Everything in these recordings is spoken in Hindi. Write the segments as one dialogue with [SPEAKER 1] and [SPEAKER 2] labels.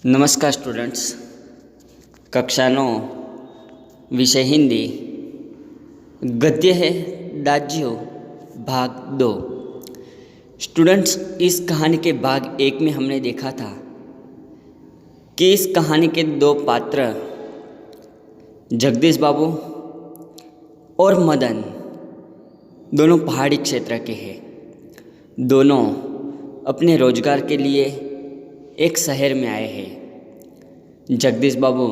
[SPEAKER 1] नमस्कार स्टूडेंट्स। कक्षा 9 विषय हिंदी गद्य है दाज्यो भाग 2। स्टूडेंट्स, इस कहानी के भाग 1 में हमने देखा था कि इस कहानी के दो पात्र जगदीश बाबू और मदन दोनों पहाड़ी क्षेत्र के हैं। दोनों अपने रोजगार के लिए एक शहर में आए हैं। जगदीश बाबू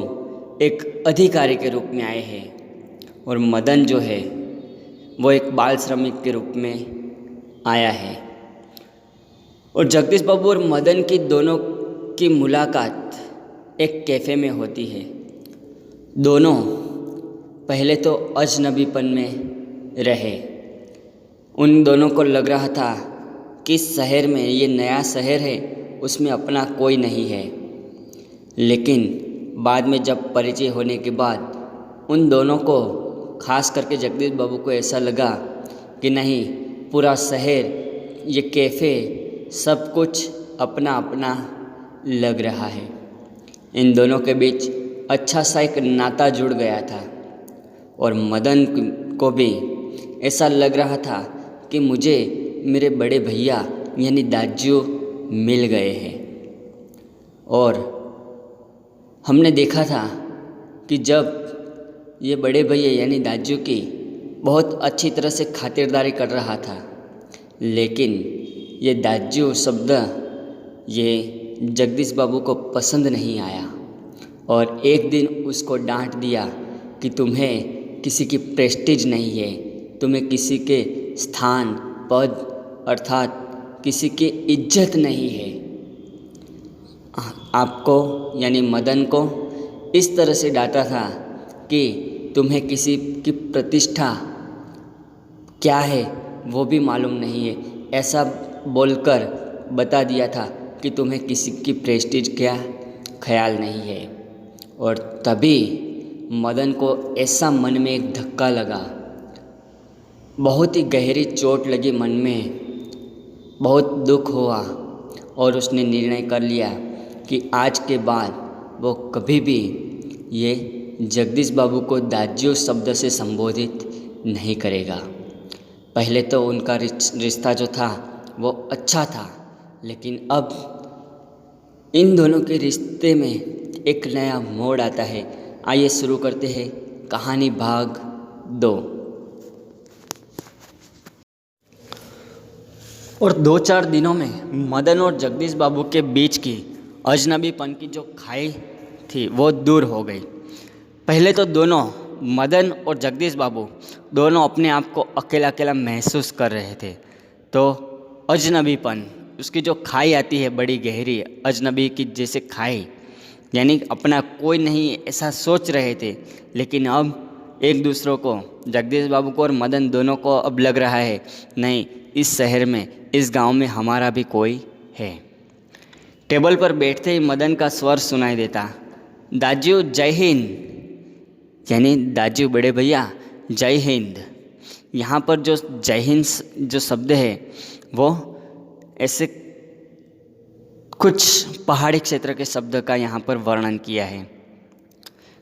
[SPEAKER 1] एक अधिकारी के रूप में आए हैं और मदन जो है वो एक बाल श्रमिक के रूप में आया है। और जगदीश बाबू और मदन की दोनों की मुलाकात एक कैफ़े में होती है। दोनों पहले तो अजनबीपन में रहे। उन दोनों को लग रहा था कि शहर में, ये नया शहर है, उसमें अपना कोई नहीं है। लेकिन बाद में जब परिचय होने के बाद उन दोनों को, खास करके जगदीश बाबू को ऐसा लगा कि नहीं, पूरा शहर, ये कैफ़े, सब कुछ अपना अपना लग रहा है। इन दोनों के बीच अच्छा सा एक नाता जुड़ गया था और मदन को भी ऐसा लग रहा था कि मुझे मेरे बड़े भैया यानी दाजू मिल गए हैं। और हमने देखा था कि जब ये बड़े भैया यानी दाजू की बहुत अच्छी तरह से खातिरदारी कर रहा था, लेकिन ये दाजू शब्द ये जगदीश बाबू को पसंद नहीं आया और एक दिन उसको डांट दिया कि तुम्हें किसी की प्रेस्टीज नहीं है, तुम्हें किसी के स्थान, पद अर्थात किसी की इज्जत नहीं है। आपको यानी मदन को इस तरह से डांटा था कि तुम्हें किसी की प्रतिष्ठा क्या है वो भी मालूम नहीं है। ऐसा बोलकर बता दिया था कि तुम्हें किसी की प्रेस्टीज क्या ख्याल नहीं है। और तभी मदन को ऐसा मन में एक धक्का लगा, बहुत ही गहरी चोट लगी मन में, बहुत दुख हुआ और उसने निर्णय कर लिया कि आज के बाद वो कभी भी ये जगदीश बाबू को दाजू शब्द से संबोधित नहीं करेगा। पहले तो उनका रिश्ता जो था वो अच्छा था, लेकिन अब इन दोनों के रिश्ते में एक नया मोड़ आता है। आइए शुरू करते हैं कहानी भाग 2। और 2-4 दिनों में मदन और जगदीश बाबू के बीच की अजनबीपन की जो खाई थी वो दूर हो गई। पहले तो दोनों, मदन और जगदीश बाबू दोनों अपने आप को अकेला अकेला महसूस कर रहे थे। तो अजनबीपन, उसकी जो खाई आती है बड़ी गहरी, अजनबी की जैसे खाई, यानी अपना कोई नहीं ऐसा सोच रहे थे। लेकिन अब एक दूसरों को, जगदीश बाबू को और मदन दोनों को अब लग रहा है नहीं, इस शहर में, इस गांव में हमारा भी कोई है। टेबल पर बैठते ही मदन का स्वर सुनाई देता, दाजू जय हिंद, यानी दाजू बड़े भैया जय हिंद। यहाँ पर जो जय हिंद जो शब्द है वो ऐसे कुछ पहाड़ी क्षेत्र के शब्द का यहाँ पर वर्णन किया है।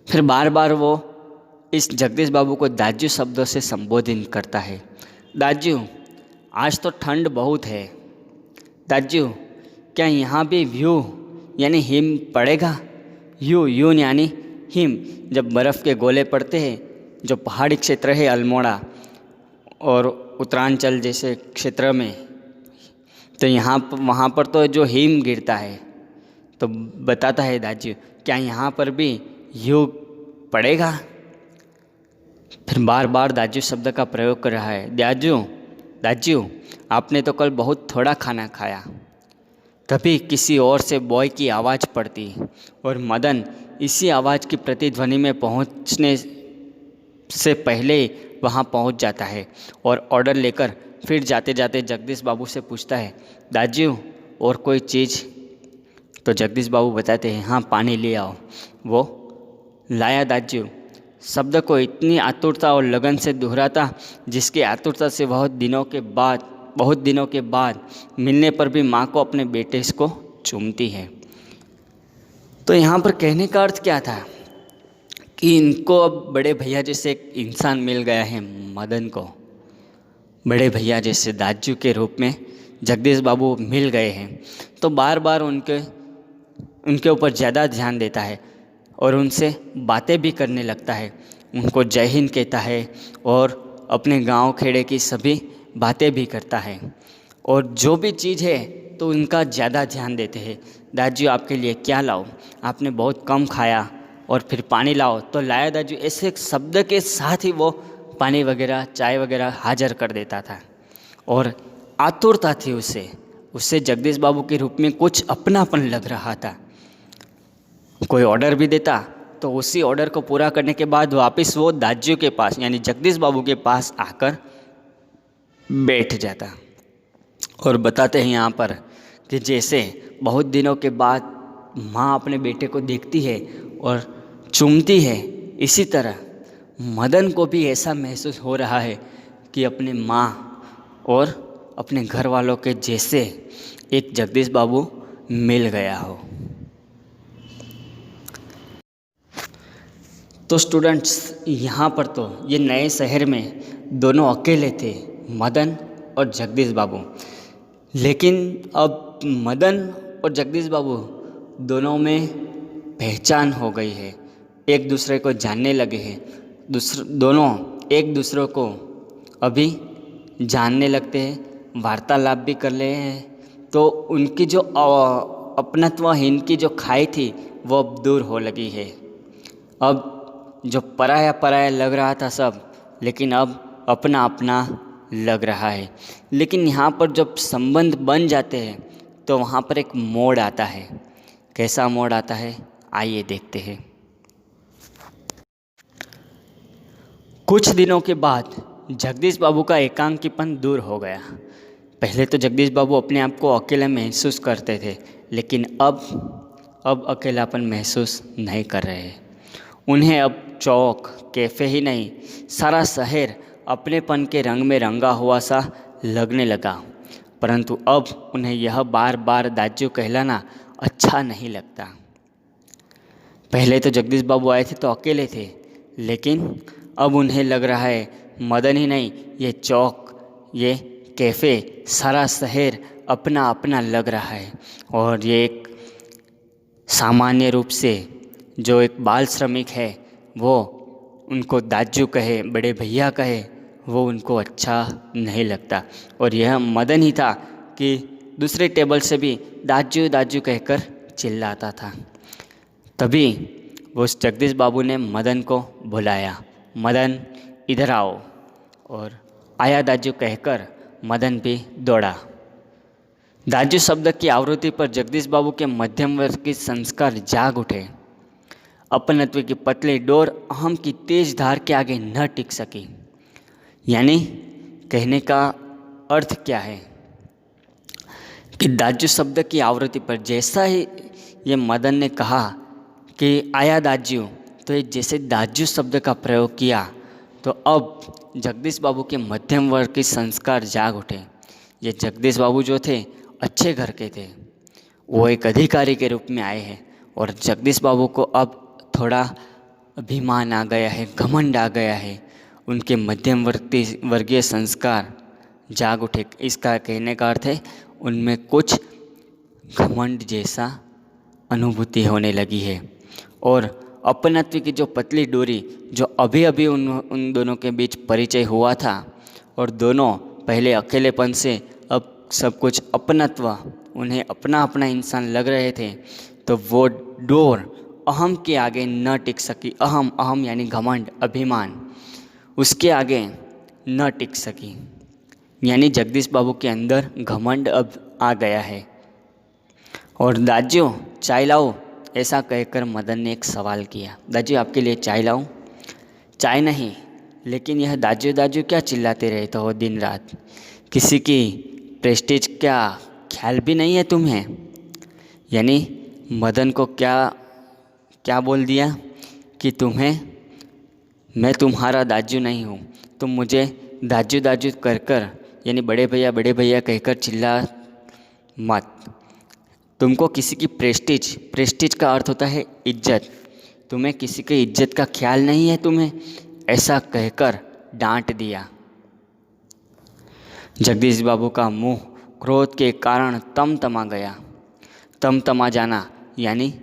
[SPEAKER 1] फिर बार बार वो इस जगदीश बाबू को दाजू शब्दों से संबोधित करता है। दाजू, आज तो ठंड बहुत है। दाजू, क्या यहाँ भी व्यू यानी हिम पड़ेगा? यू यानी हिम, जब बर्फ़ के गोले पड़ते हैं, जो पहाड़ी क्षेत्र है अल्मोड़ा और उत्तरांचल जैसे क्षेत्र में, तो वहाँ पर तो जो हिम गिरता है, तो बताता है दाजू, क्या यहाँ पर भी यू पड़ेगा? फिर बार बार दाजू शब्द का प्रयोग कर रहा है। दाजू, आपने तो कल बहुत थोड़ा खाना खाया। तभी किसी और से बॉय की आवाज़ पड़ती और मदन इसी आवाज़ की प्रतिध्वनि में पहुंचने से पहले वहां पहुंच जाता है और ऑर्डर लेकर फिर जाते जाते जगदीश बाबू से पूछता है, दाजू और कोई चीज़? तो जगदीश बाबू बताते हैं, हाँ पानी ले आओ। वो लाया दाजू शब्द को इतनी आतुरता और लगन से दोहराता जिसकी आतुरता से बहुत दिनों के बाद मिलने पर भी माँ को अपने बेटे को चूमती है। तो यहाँ पर कहने का अर्थ क्या था कि इनको अब बड़े भैया जैसे एक इंसान मिल गया है, मदन को बड़े भैया जैसे दाजू के रूप में जगदीश बाबू मिल गए हैं। तो बार बार उनके ऊपर ज़्यादा ध्यान देता है और उनसे बातें भी करने लगता है, उनको जय हिंद कहता है और अपने गांव खेड़े की सभी बातें भी करता है। और जो भी चीज़ है तो उनका ज़्यादा ध्यान देते हैं। दाजू आपके लिए क्या लाओ, आपने बहुत कम खाया, और फिर पानी लाओ तो लाया दाजू, ऐसे शब्द के साथ ही वो पानी वगैरह चाय वगैरह हाजिर कर देता था। और आतुरता थी उससे जगदीश बाबू के रूप में कुछ अपनापन लग रहा था। कोई ऑर्डर भी देता तो उसी ऑर्डर को पूरा करने के बाद वापस वो दाजू के पास यानी जगदीश बाबू के पास आकर बैठ जाता। और बताते हैं यहाँ पर कि जैसे बहुत दिनों के बाद माँ अपने बेटे को देखती है और चूमती है, इसी तरह मदन को भी ऐसा महसूस हो रहा है कि अपने माँ और अपने घर वालों के जैसे एक जगदीश बाबू मिल गया हो। तो स्टूडेंट्स, यहाँ पर तो ये नए शहर में दोनों अकेले थे, मदन और जगदीश बाबू। लेकिन अब मदन और जगदीश बाबू दोनों में पहचान हो गई है, एक दूसरे को जानने लगे हैं, दोनों एक दूसरे को अभी जानने लगते हैं, वार्तालाप भी कर रहे हैं। तो उनकी जो अपनत्वहीन की जो खाई थी वो अब दूर हो लगी है। अब जो पराया लग रहा था सब, लेकिन अब अपना अपना लग रहा है। लेकिन यहाँ पर जब संबंध बन जाते हैं तो वहाँ पर एक मोड़ आता है। कैसा मोड़ आता है, आइए देखते हैं। कुछ दिनों के बाद जगदीश बाबू का एकांकीपन दूर हो गया। पहले तो जगदीश बाबू अपने आप को अकेला महसूस करते थे, लेकिन अब अकेलापन महसूस नहीं कर रहे। उन्हें अब चौक कैफ़े ही नहीं, सारा शहर अपनेपन के रंग में रंगा हुआ सा लगने लगा। परंतु अब उन्हें यह बार बार दाजू कहलाना अच्छा नहीं लगता। पहले तो जगदीश बाबू आए थे तो अकेले थे, लेकिन अब उन्हें लग रहा है मदन ही नहीं, ये चौक, ये कैफ़े, सारा शहर अपना अपना लग रहा है। और ये एक सामान्य रूप से जो एक बाल श्रमिक है वो उनको दाजू कहे, बड़े भैया कहे, वो उनको अच्छा नहीं लगता। और यह मदन ही था कि दूसरे टेबल से भी दाजू दाजू कहकर चिल्लाता था। तभी उस जगदीश बाबू ने मदन को बुलाया, मदन इधर आओ। और आया दाजू कहकर मदन भी दौड़ा। दाजू शब्द की आवृत्ति पर जगदीश बाबू के मध्यम वर्ग के संस्कार जाग उठे। अपनत्व की पतली डोर अहम की तेज धार के आगे न टिक सकी। यानी कहने का अर्थ क्या है कि दाजू शब्द की आवृत्ति पर जैसा ही ये मदन ने कहा कि आया दाजू, तो ये जैसे दाजू शब्द का प्रयोग किया तो अब जगदीश बाबू के मध्यम वर्ग के संस्कार जाग उठे। ये जगदीश बाबू जो थे अच्छे घर के थे, वो एक अधिकारी के रूप में आए हैं और जगदीश बाबू को अब थोड़ा अभिमान आ गया है, घमंड आ गया है, उनके मध्यम वर्गीय संस्कार जाग उठे। इसका कहने का अर्थ है उनमें कुछ घमंड जैसा अनुभूति होने लगी है। और अपनत्व की जो पतली डोरी जो अभी अभी उन दोनों के बीच परिचय हुआ था और दोनों पहले अकेलेपन से अब सब कुछ अपनत्व, उन्हें अपना अपना इंसान लग रहे थे, तो वो डोर अहम के आगे न टिक सकी। अहम यानी घमंड, अभिमान, उसके आगे न टिक सकी। यानी जगदीश बाबू के अंदर घमंड अब आ गया है। और दाजू चाय लाओ, ऐसा कहकर मदन ने एक सवाल किया। दाजू आपके लिए चाय लाऊं? चाय नहीं, लेकिन यह दाजू दाजू क्या चिल्लाते रहते हो दिन रात? किसी की प्रेस्टीज क्या ख्याल भी नहीं है तुम्हें? यानी मदन को क्या बोल दिया कि मैं तुम्हारा दाजू नहीं हूँ, तुम मुझे दाजू दाजू कर यानी बड़े भैया कहकर चिल्ला मत। तुमको किसी की प्रेस्टीज का अर्थ होता है इज्जत, तुम्हें किसी की इज्जत का ख्याल नहीं है तुम्हें, ऐसा कहकर डांट दिया। जगदीश बाबू का मुंह क्रोध के कारण तमतमा गया। तमतमा जाना यानी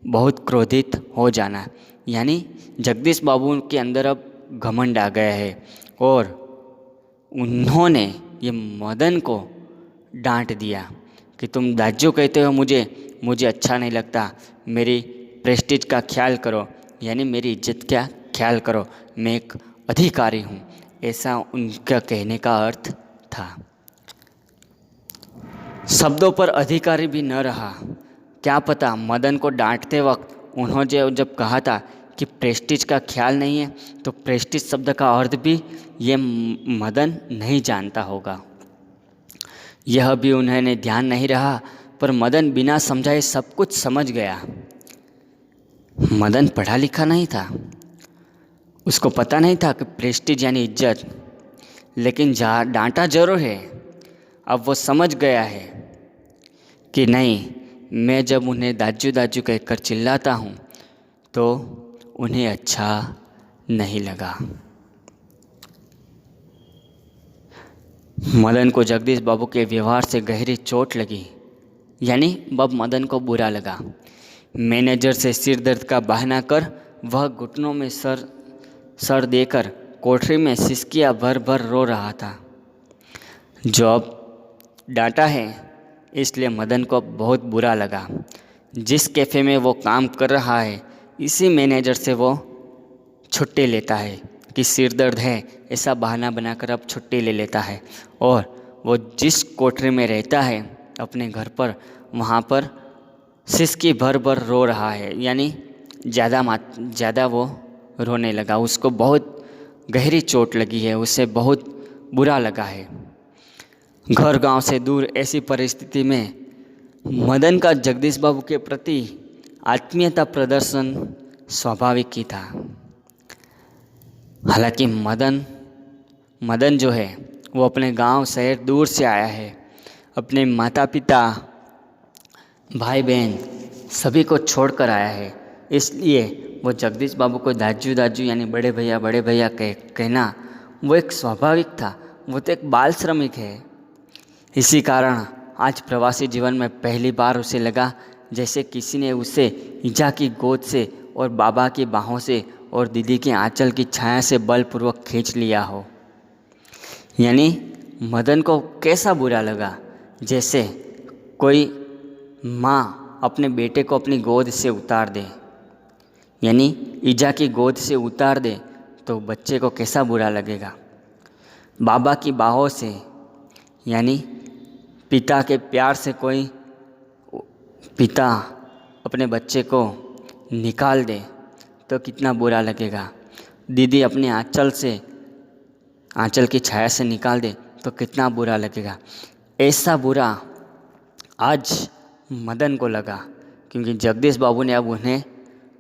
[SPEAKER 1] बहुत क्रोधित हो जाना, यानी जगदीश बाबू के अंदर अब घमंड आ गया है और उन्होंने ये मदन को डांट दिया कि तुम दाजू कहते हो मुझे अच्छा नहीं लगता, मेरी प्रेस्टीज का ख्याल करो, यानी मेरी इज्जत का ख्याल करो, मैं एक अधिकारी हूँ, ऐसा उनका कहने का अर्थ था। शब्दों पर अधिकारी भी न रहा। क्या पता मदन को डांटते वक्त उन्होंने जब कहा था कि प्रेस्टीज का ख्याल नहीं है, तो प्रेस्टीज शब्द का अर्थ भी ये मदन नहीं जानता होगा। यह भी उन्हें ध्यान नहीं रहा, पर मदन बिना समझाए सब कुछ समझ गया। मदन पढ़ा लिखा नहीं था, उसको पता नहीं था कि प्रेस्टीज यानी इज्जत, लेकिन डांटा जरूर है। अब वो समझ गया है कि नहीं, मैं जब उन्हें दाजू दाजू कहकर चिल्लाता हूँ तो उन्हें अच्छा नहीं लगा। मदन को जगदीश बाबू के व्यवहार से गहरी चोट लगी, यानी अब मदन को बुरा लगा। मैनेजर से सिर दर्द का बहाना कर वह घुटनों में सर देकर कोठरी में सिसकियाँ भर भर रो रहा था। जो अब डांटा है इसलिए मदन को बहुत बुरा लगा। जिस कैफ़े में वो काम कर रहा है, इसी मैनेजर से वो छुट्टी लेता है कि सिर दर्द है, ऐसा बहाना बनाकर अब छुट्टी ले लेता है। और वो जिस कोठरी में रहता है अपने घर पर, वहाँ पर सिसकी भर भर रो रहा है, यानी ज़्यादा वो रोने लगा। उसको बहुत गहरी चोट लगी है, उसे बहुत बुरा लगा है। घर गांव से दूर ऐसी परिस्थिति में मदन का जगदीश बाबू के प्रति आत्मीयता प्रदर्शन स्वाभाविक ही था। हालांकि मदन जो है वो अपने गांव शहर दूर से आया है, अपने माता पिता भाई बहन सभी को छोड़कर आया है, इसलिए वो जगदीश बाबू को दाजू दाजू यानी बड़े भैया कहना वो एक स्वाभाविक था। वो तो एक बाल श्रमिक है। इसी कारण आज प्रवासी जीवन में पहली बार उसे लगा जैसे किसी ने उसे ईजा की गोद से और बाबा की बाहों से और दीदी के आंचल की छाया से बलपूर्वक खींच लिया हो। यानी मदन को कैसा बुरा लगा, जैसे कोई माँ अपने बेटे को अपनी गोद से उतार दे, यानी ईजा की गोद से उतार दे तो बच्चे को कैसा बुरा लगेगा। बाबा की बाहों से यानी पिता के प्यार से कोई पिता अपने बच्चे को निकाल दे तो कितना बुरा लगेगा। दीदी अपने आंचल की छाया से निकाल दे तो कितना बुरा लगेगा। ऐसा बुरा आज मदन को लगा, क्योंकि जगदीश बाबू ने अब उन्हें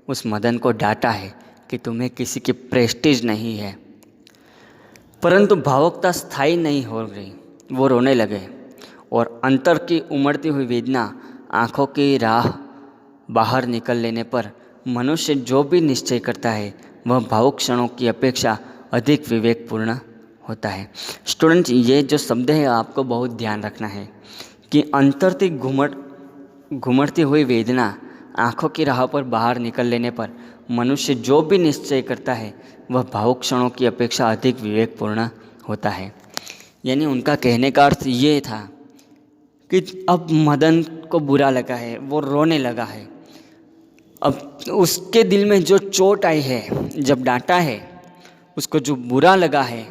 [SPEAKER 1] उस मदन को डांटा है कि तुम्हें किसी की प्रेस्टीज नहीं है। परंतु भावुकता स्थायी नहीं हो रही, वो रोने लगे और अंतर की उमड़ती हुई वेदना आँखों की राह बाहर निकल लेने पर मनुष्य जो भी निश्चय करता है वह भावुक क्षणों की अपेक्षा अधिक विवेकपूर्ण होता है। स्टूडेंट, ये जो शब्द है आपको बहुत ध्यान रखना है कि अंतर की घुमड़ती हुई वेदना आँखों की राह पर बाहर निकल लेने पर मनुष्य जो भी निश्चय करता है वह भावुक क्षणों की अपेक्षा अधिक विवेकपूर्ण होता है। यानी उनका कहने का अर्थ ये था कि अब मदन को बुरा लगा है, वो रोने लगा है। अब उसके दिल में जो चोट आई है, जब डांटा है, उसको जो बुरा लगा है,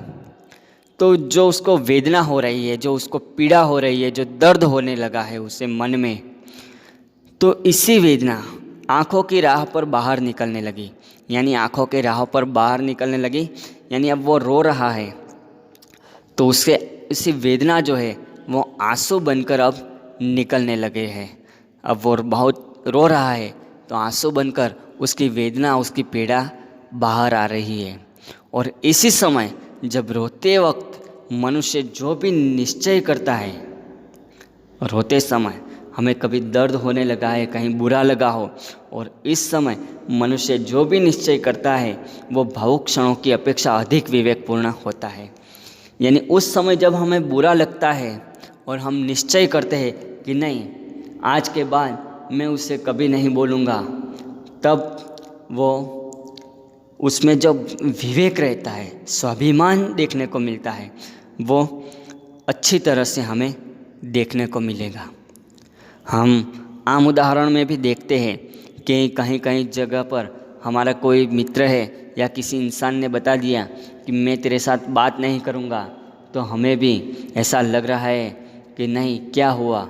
[SPEAKER 1] तो जो उसको वेदना हो रही है, जो उसको पीड़ा हो रही है, जो दर्द होने लगा है उसे मन में, तो इसी वेदना आँखों की राह पर बाहर निकलने लगी। यानी आँखों के राह पर बाहर निकलने लगी, यानी अब वो रो रहा है तो उससे इसी वेदना जो है वो आंसू बनकर अब निकलने लगे हैं। अब वो बहुत रो रहा है तो आंसू बनकर उसकी वेदना, उसकी पीड़ा बाहर आ रही है। और इसी समय जब रोते वक्त मनुष्य जो भी निश्चय करता है, रोते समय हमें कभी दर्द होने लगा है, कहीं बुरा लगा हो, और इस समय मनुष्य जो भी निश्चय करता है वो भावुक क्षणों की अपेक्षा अधिक विवेकपूर्ण होता है। यानी उस समय जब हमें बुरा लगता है और हम निश्चय करते हैं कि नहीं, आज के बाद मैं उससे कभी नहीं बोलूँगा, तब वो उसमें जो विवेक रहता है, स्वाभिमान देखने को मिलता है, वो अच्छी तरह से हमें देखने को मिलेगा। हम आम उदाहरण में भी देखते हैं कि कहीं कहीं जगह पर हमारा कोई मित्र है या किसी इंसान ने बता दिया कि मैं तेरे साथ बात नहीं करूँगा, तो हमें भी ऐसा लग रहा है कि नहीं, क्या हुआ।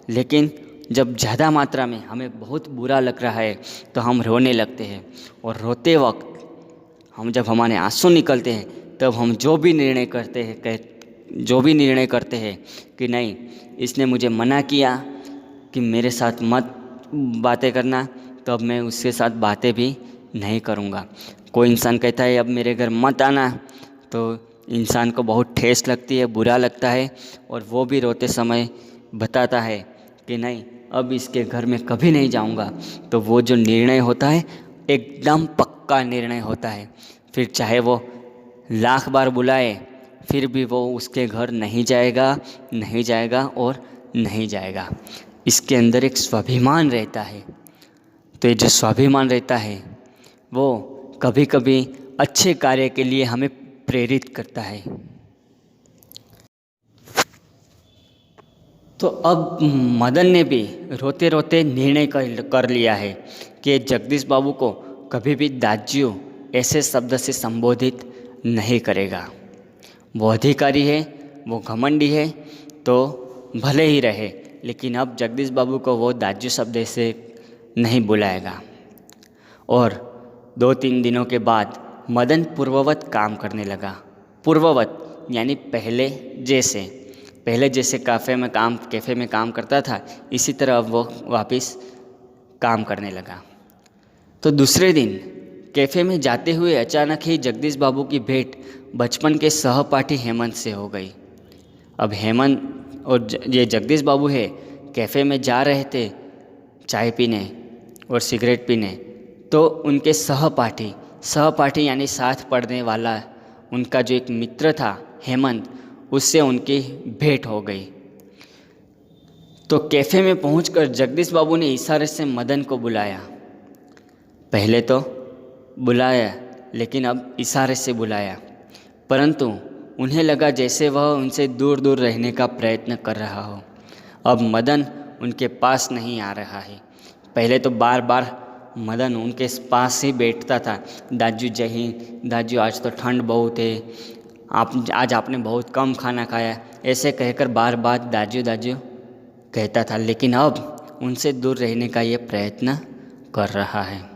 [SPEAKER 1] लेकिन जब ज़्यादा मात्रा में हमें बहुत बुरा लग रहा है तो हम रोने लगते हैं, और रोते वक्त जब हमारे आंसू निकलते हैं तब हम जो भी निर्णय करते हैं कि नहीं, इसने मुझे मना किया कि मेरे साथ मत बातें करना, तो अब मैं उसके साथ बातें भी नहीं करूँगा। कोई इंसान कहता है अब मेरे घर मत आना, तो इंसान को बहुत ठेस लगती है, बुरा लगता है, और वो भी रोते समय बताता है कि नहीं, अब इसके घर में कभी नहीं जाऊँगा। तो वो जो निर्णय होता है एकदम पक्का निर्णय होता है। फिर चाहे वो लाख बार बुलाए, फिर भी वो उसके घर नहीं जाएगा, नहीं जाएगा और नहीं जाएगा। इसके अंदर एक स्वाभिमान रहता है। तो ये जो स्वाभिमान रहता है वो कभी कभी अच्छे कार्य के लिए हमें प्रेरित करता है। तो अब मदन ने भी रोते रोते निर्णय कर लिया है कि जगदीश बाबू को कभी भी दाज्यू ऐसे शब्द से संबोधित नहीं करेगा। वो अधिकारी है, वो घमंडी है, तो भले ही रहे, लेकिन अब जगदीश बाबू को वो दाज्यू शब्द से नहीं बुलाएगा। और 2-3 दिनों के बाद मदन पूर्ववत काम करने लगा। पूर्ववत यानी पहले जैसे कैफ़े में काम करता था, इसी तरह अब वो वापस काम करने लगा। तो दूसरे दिन कैफ़े में जाते हुए अचानक ही जगदीश बाबू की भेंट बचपन के सहपाठी हेमंत से हो गई। अब हेमंत और ये जगदीश बाबू है, कैफ़े में जा रहे थे चाय पीने और सिगरेट पीने, तो उनके सहपाठी यानी साथ पढ़ने वाला उनका जो एक मित्र था हेमंत, उससे उनकी भेंट हो गई। तो कैफ़े में पहुंचकर जगदीश बाबू ने इशारे से मदन को बुलाया। पहले तो बुलाया, लेकिन अब इशारे से बुलाया, परंतु उन्हें लगा जैसे वह उनसे दूर दूर रहने का प्रयत्न कर रहा हो। अब मदन उनके पास नहीं आ रहा है। पहले तो बार बार मदन उनके पास ही बैठता था। दाजू जय हिंद, दाजू आज तो ठंड बहुत है, आज आपने बहुत कम खाना खाया, ऐसे कहकर बार बार दाजू दाजू कहता था। लेकिन अब उनसे दूर रहने का ये प्रयत्न कर रहा है।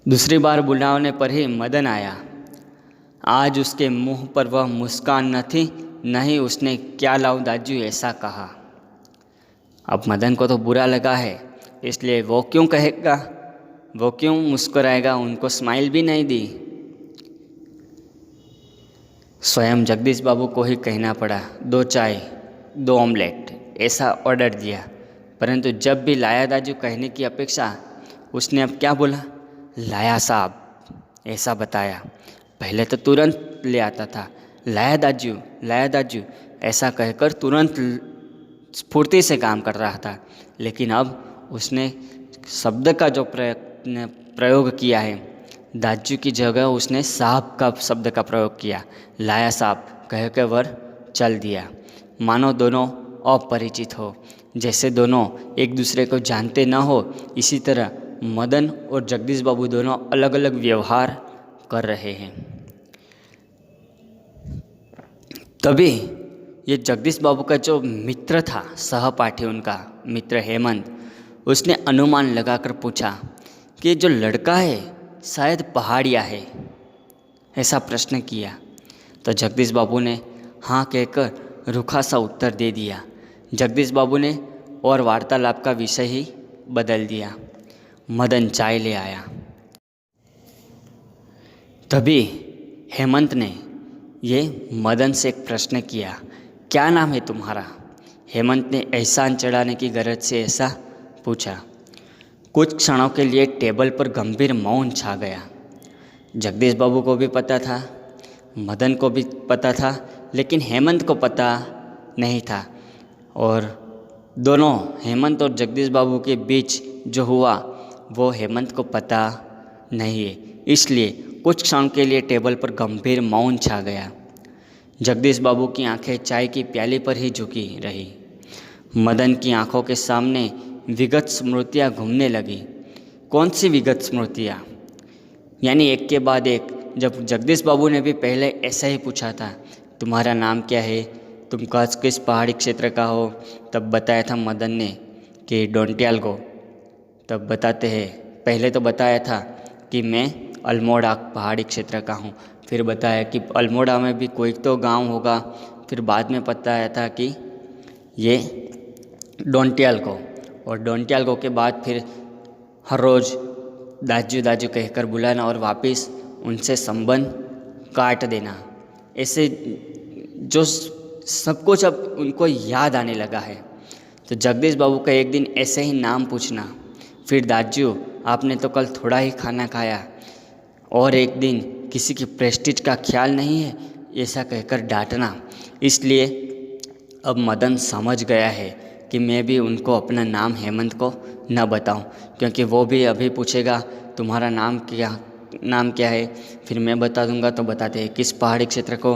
[SPEAKER 1] दूसरी बार बुलाने पर ही मदन आया। आज उसके मुंह पर वह मुस्कान न थी, न ही उसने क्या लाऊं दाजू ऐसा कहा। अब मदन को तो बुरा लगा है, इसलिए वो क्यों कहेगा, वो क्यों मुस्कुराएगा, उनको स्माइल भी नहीं दी। स्वयं जगदीश बाबू को ही कहना पड़ा 2 चाय 2 ऑमलेट ऐसा ऑर्डर दिया। परंतु जब भी लाया दाजू कहने की अपेक्षा उसने अब क्या बोला, लाया साहब ऐसा बताया। पहले तो तुरंत ले आता था, लाया दाजू ऐसा कहकर तुरंत स्फूर्ति से काम कर रहा था। लेकिन अब उसने शब्द का जो प्रयोग किया है, दाजू की जगह उसने साहब का शब्द का प्रयोग किया। लाया साहब कह के वर चल दिया, मानो दोनों अपरिचित हो, जैसे दोनों एक दूसरे को जानते न हो। इसी तरह मदन और जगदीश बाबू दोनों अलग अलग व्यवहार कर रहे हैं। तभी ये जगदीश बाबू का जो मित्र था, सहपाठी उनका मित्र हेमंत, उसने अनुमान लगाकर पूछा कि जो लड़का है शायद पहाड़िया है, ऐसा प्रश्न किया। तो जगदीश बाबू ने हाँ कहकर रूखा सा उत्तर दे दिया। जगदीश बाबू ने और वार्तालाप का विषय ही बदल दिया। मदन चाय ले आया। तभी हेमंत ने ये मदन से एक प्रश्न किया, क्या नाम है तुम्हारा? हेमंत ने एहसान चढ़ाने की गरज से ऐसा पूछा। कुछ क्षणों के लिए टेबल पर गंभीर मौन छा गया। जगदीश बाबू को भी पता था, मदन को भी पता था, लेकिन हेमंत को पता नहीं था। और दोनों हेमंत और जगदीश बाबू के बीच जो हुआ वो हेमंत को पता नहीं है। इसलिए कुछ क्षण के लिए टेबल पर गंभीर मौन छा गया। जगदीश बाबू की आंखें चाय की प्याली पर ही झुकी रही। मदन की आंखों के सामने विगत स्मृतियाँ घूमने लगी। कौन सी विगत स्मृतियाँ? यानी एक के बाद एक। जब जगदीश बाबू ने भी पहले ऐसा ही पूछा था, तुम्हारा नाम क्या है, तुम किस पहाड़ी क्षेत्र का हो, तब बताया था मदन ने कि डोंटियाल को। तब बताते हैं, पहले तो बताया था कि मैं अल्मोड़ा पहाड़ी क्षेत्र का हूँ, फिर बताया कि अल्मोड़ा में भी कोई तो गांव होगा, फिर बाद में बताया था कि ये डोंटियाल को, और डोंटियाल को के बाद फिर हर रोज़ दाजू दाजू कहकर बुलाना और वापस उनसे संबंध काट देना। ऐसे जो सब कुछ अब उनको याद आने लगा है। तो जगदीश बाबू का एक दिन ऐसे ही नाम पूछना, फिर दाजू आपने तो कल थोड़ा ही खाना खाया, और एक दिन किसी की प्रेस्टीज का ख्याल नहीं है, ऐसा कहकर डांटना। इसलिए अब मदन समझ गया है कि मैं भी उनको अपना नाम हेमंत को न बताऊं, क्योंकि वो भी अभी पूछेगा तुम्हारा नाम क्या है, फिर मैं बता दूंगा तो बताते हैं किस पहाड़ी क्षेत्र को।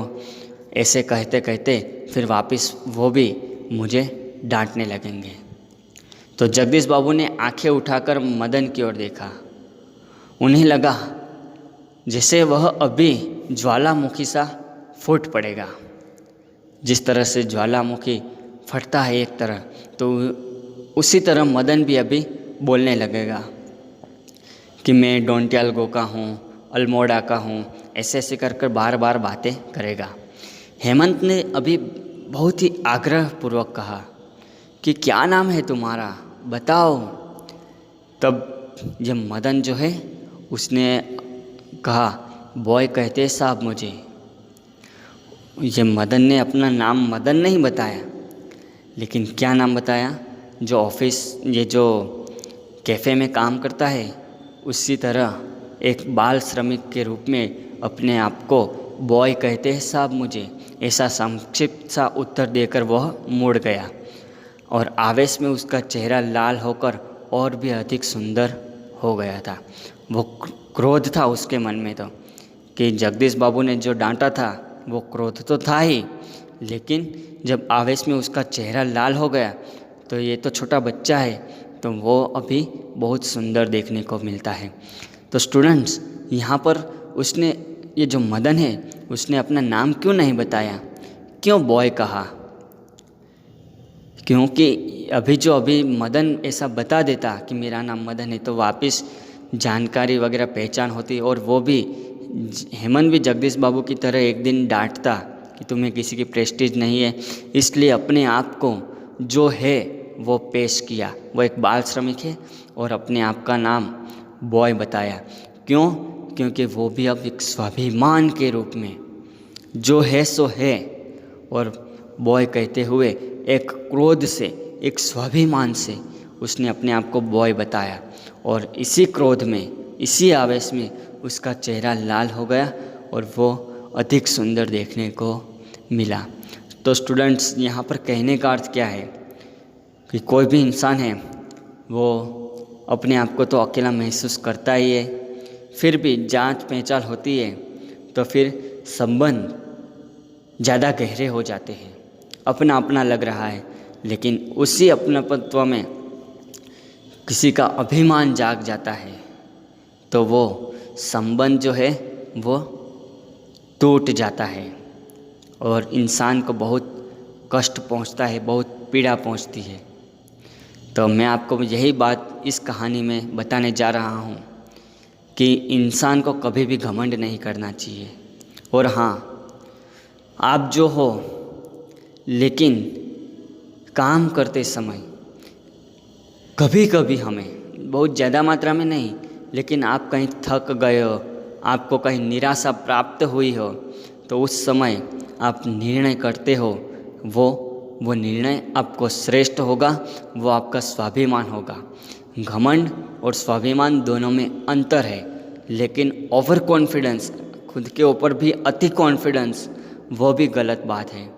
[SPEAKER 1] ऐसे कहते कहते फिर वापस वो भी मुझे डांटने लगेंगे। तो जगदीश बाबू ने आंखें उठाकर मदन की ओर देखा। उन्हें लगा जैसे वह अभी ज्वालामुखी सा फूट पड़ेगा। जिस तरह से ज्वालामुखी फटता है एक तरह, तो उसी तरह मदन भी अभी बोलने लगेगा कि मैं डोंटियाल गो का हूँ, अल्मोड़ा का हूँ, ऐसे ऐसे कर कर बार बार बातें करेगा। हेमंत ने अभी बहुत ही आग्रहपूर्वक कहा कि क्या नाम है तुम्हारा, बताओ। तब ये मदन जो है उसने कहा, बॉय कहते साहब मुझे। ये मदन ने अपना नाम मदन नहीं बताया, लेकिन क्या नाम बताया, जो ऑफिस ये जो कैफ़े में काम करता है उसी तरह एक बाल श्रमिक के रूप में अपने आप को बॉय कहते हैं साहब मुझे, ऐसा संक्षिप्त सा उत्तर देकर वह मुड़ गया। और आवेश में उसका चेहरा लाल होकर और भी अधिक सुंदर हो गया था। वो क्रोध था उसके मन में तो, कि जगदीश बाबू ने जो डांटा था वो क्रोध तो था ही, लेकिन जब आवेश में उसका चेहरा लाल हो गया तो ये तो छोटा बच्चा है, तो वो अभी बहुत सुंदर देखने को मिलता है। तो स्टूडेंट्स, यहाँ पर उसने, ये जो मदन है उसने अपना नाम क्यों नहीं बताया, क्यों बॉय कहा? क्योंकि अभी मदन ऐसा बता देता कि मेरा नाम मदन है तो वापस जानकारी वगैरह पहचान होती, और वो भी हेमंत भी जगदीश बाबू की तरह एक दिन डांटता कि तुम्हें किसी की प्रेस्टीज नहीं है। इसलिए अपने आप को जो है वो पेश किया। वो एक बाल श्रमिक है और अपने आप का नाम बॉय बताया। क्यों? क्योंकि वो भी अब एक स्वाभिमान के रूप में जो है सो है, और बॉय कहते हुए एक क्रोध से, एक स्वाभिमान से उसने अपने आप को बॉय बताया। और इसी क्रोध में, इसी आवेश में उसका चेहरा लाल हो गया और वो अधिक सुंदर देखने को मिला। तो स्टूडेंट्स, यहाँ पर कहने का अर्थ क्या है कि कोई भी इंसान है वो अपने आप को तो अकेला महसूस करता ही है, फिर भी जांच पहचान होती है तो फिर संबंध ज़्यादा गहरे हो जाते हैं। अपना अपना लग रहा है, लेकिन उसी अपनापत्व में किसी का अभिमान जाग जाता है तो वो संबंध जो है वो टूट जाता है और इंसान को बहुत कष्ट पहुंचता है, बहुत पीड़ा पहुंचती है। तो मैं आपको यही बात इस कहानी में बताने जा रहा हूं कि इंसान को कभी भी घमंड नहीं करना चाहिए। और हाँ, आप जो हो, लेकिन काम करते समय कभी कभी हमें, बहुत ज़्यादा मात्रा में नहीं, लेकिन आप कहीं थक गए हो, आपको कहीं निराशा प्राप्त हुई हो, तो उस समय आप निर्णय करते हो वो वो निर्णय आपको श्रेष्ठ होगा, वो आपका स्वाभिमान होगा। घमंड और स्वाभिमान दोनों में अंतर है, लेकिन ओवर कॉन्फिडेंस, खुद के ऊपर भी अति कॉन्फिडेंस, वो भी गलत बात है।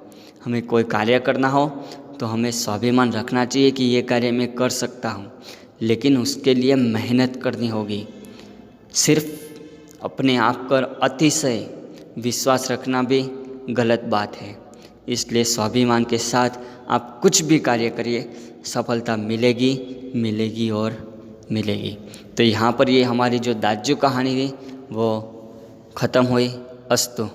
[SPEAKER 1] हमें कोई कार्य करना हो तो हमें स्वाभिमान रखना चाहिए कि ये कार्य मैं कर सकता हूँ, लेकिन उसके लिए मेहनत करनी होगी। सिर्फ अपने आप पर अतिशय विश्वास रखना भी गलत बात है। इसलिए स्वाभिमान के साथ आप कुछ भी कार्य करिए, सफलता मिलेगी, मिलेगी और मिलेगी। तो यहाँ पर ये हमारी जो दाजू कहानी थी वो ख़त्म हुई। अस्तु।